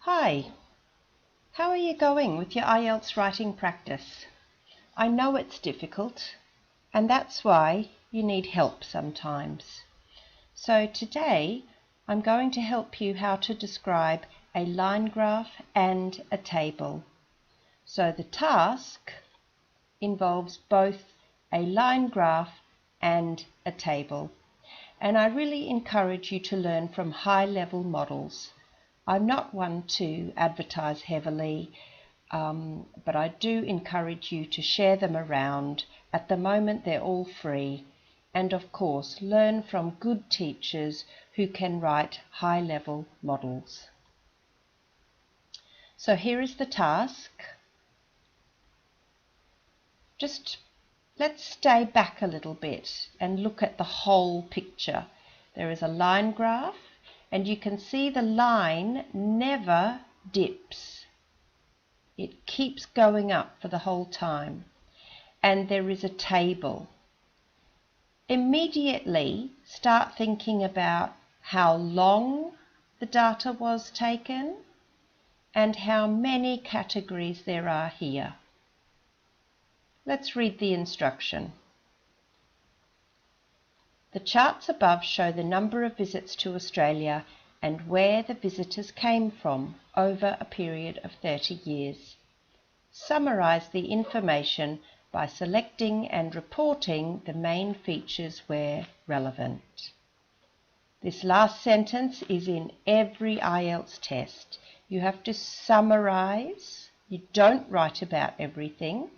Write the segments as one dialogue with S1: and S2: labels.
S1: Hi, how are you going with your IELTS writing practice? I know it's difficult, and that's why you need help sometimes. So today I'm going to help you how to describe a line graph and a table. So the task involves both a line graph and a table. And I really encourage you to learn from high-level models. I'm not one to advertise heavily, but I do encourage you to share them around. At the moment they're all free, and of course learn from good teachers who can write high-level models. So here is the task. Just let's stay back a little bit and look at the whole picture. There is a line graph, and you can see the line never dips. It keeps going up for the whole time. And there is a table. Immediately start thinking about how long the data was taken and how many categories there are here. Let's read the instruction. The charts above show the number of visits to Australia and where the visitors came from over a period of 30 years. Summarise the information by selecting and reporting the main features where relevant. This last sentence is in every IELTS test. You have to summarise, you don't write about everything,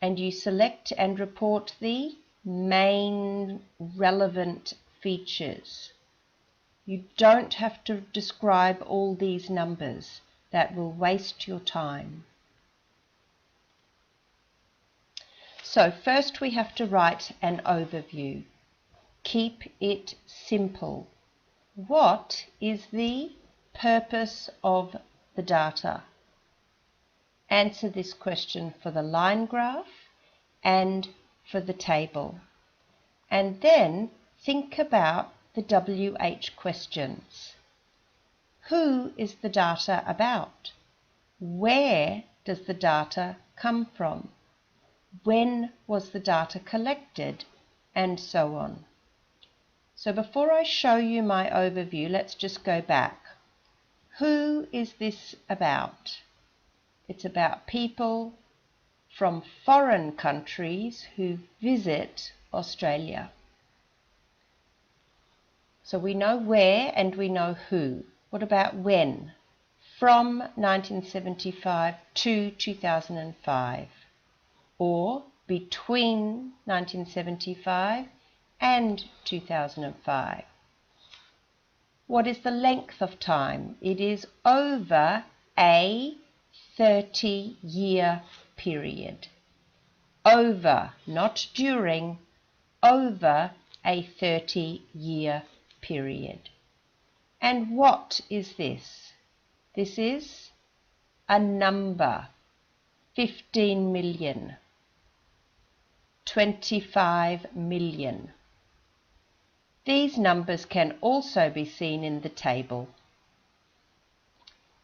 S1: and you select and report the main relevant features. You don't have to describe all these numbers. That will waste your time. So first we have to write an overview. Keep it simple. What is the purpose of the data? Answer this question for the line graph and for the table. And then think about the WH questions. Who is the data about? Where does the data come from? When was the data collected? And so on. So before I show you my overview, let's just go back. Who is this about? It's about people from foreign countries who visit Australia. So we know where and we know who. What about when? From 1975 to 2005. Or between 1975 and 2005. What is the length of time? It is over a 30-year period. Over, not during, over a 30-year period. And what is this? This is a number. 15 million. 25 million. These numbers can also be seen in the table.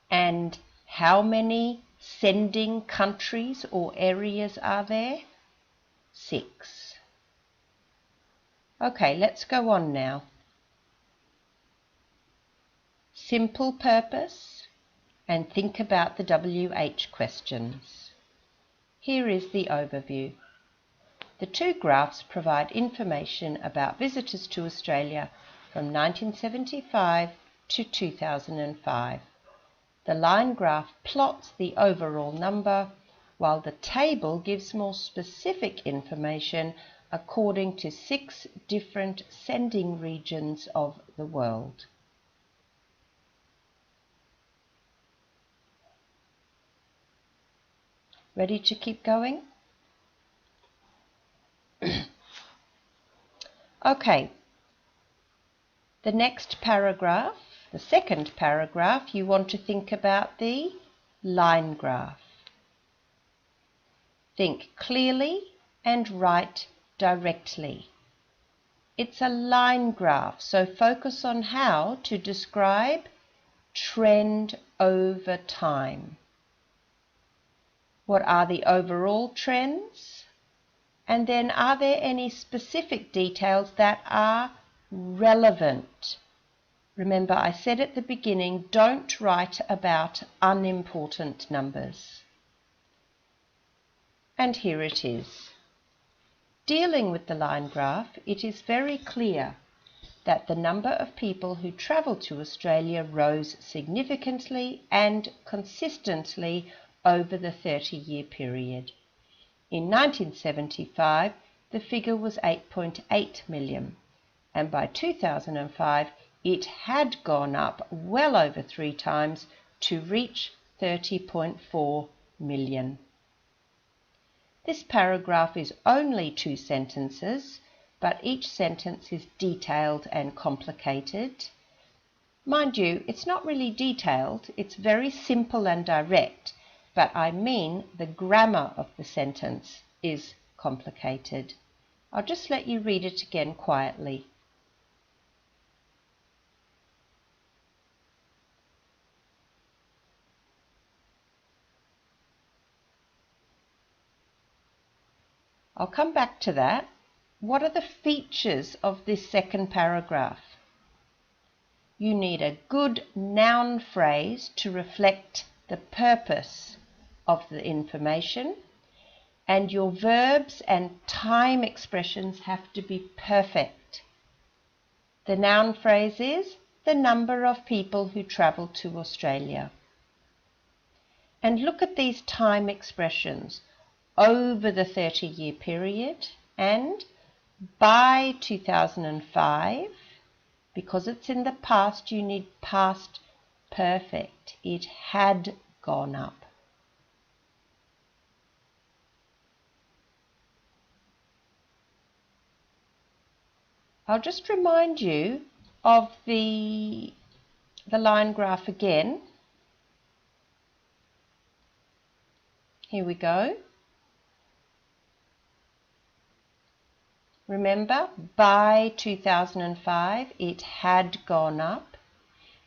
S1: And how many sending countries or areas are there? 6. Okay, let's go on now. Simple purpose, and think about the WH questions. Here is the overview. The two graphs provide information about visitors to Australia from 1975 to 2005. The line graph plots the overall number, while the table gives more specific information according to 6 different sending regions of the world. Ready to keep going? Okay, the next paragraph, the second paragraph, you want to think about the line graph. Think clearly and write directly. It's a line graph, so focus on how to describe trend over time. What are the overall trends? And then are there any specific details that are relevant? Remember, I said at the beginning, don't write about unimportant numbers. And here it is. Dealing with the line graph, it is very clear that the number of people who travel to Australia rose significantly and consistently over the 30-year period. In 1975, the figure was 8.8 million, and by 2005, it had gone up well over 3 times to reach 30.4 million. This paragraph is only 2 sentences, but each sentence is detailed and complicated. Mind you, it's not really detailed, it's very simple and direct, but I mean the grammar of the sentence is complicated. I'll just let you read it again quietly. I'll come back to that. What are the features of this second paragraph? You need a good noun phrase to reflect the purpose of the information, and your verbs and time expressions have to be perfect. The noun phrase is the number of people who travel to Australia. And look at these time expressions: over the 30-year period and by 2005. Because it's in the past, you need past perfect. It had gone up. I'll just remind you of the line graph again. Here we go. Remember, by 2005, it had gone up.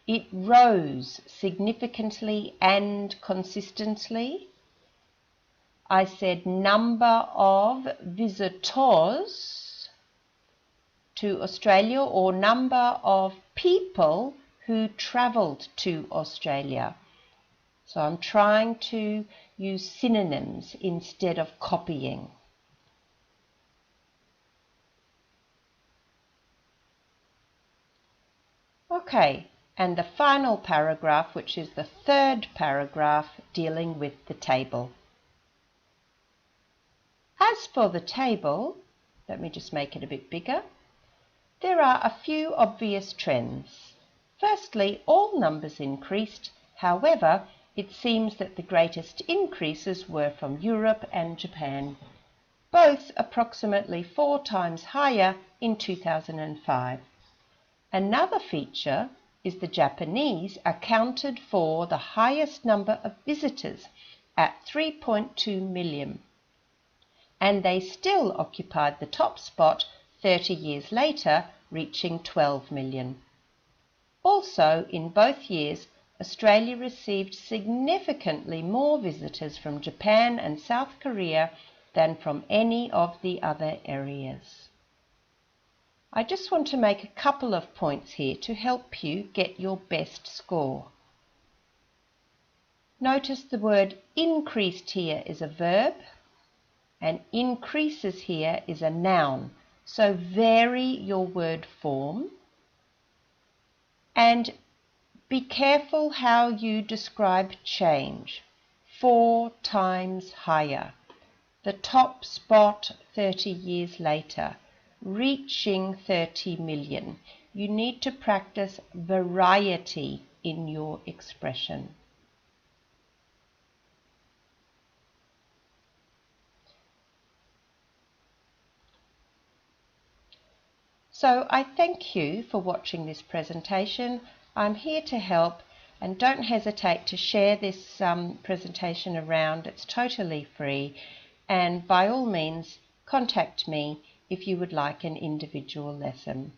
S1: It rose significantly and consistently. I said number of visitors to Australia, or number of people who travelled to Australia. So I'm trying to use synonyms instead of copying. Okay, and the final paragraph, which is the third paragraph, dealing with the table. As for the table, let me just make it a bit bigger. There are a few obvious trends. Firstly, all numbers increased. However, it seems that the greatest increases were from Europe and Japan, both approximately 4 times higher in 2005. Another feature is the Japanese accounted for the highest number of visitors at 3.2 million, and they still occupied the top spot 30 years later, reaching 12 million. Also, in both years, Australia received significantly more visitors from Japan and South Korea than from any of the other areas. I just want to make a couple of points here to help you get your best score. Notice the word increased here is a verb, and increases here is a noun. So vary your word form and be careful how you describe change. 4 times higher. The top spot 30 years later. Reaching 30 million. You need to practice variety in your expression. So I thank you for watching this presentation. I'm here to help, and don't hesitate to share this presentation around. It's totally free, and by all means contact me if you would like an individual lesson.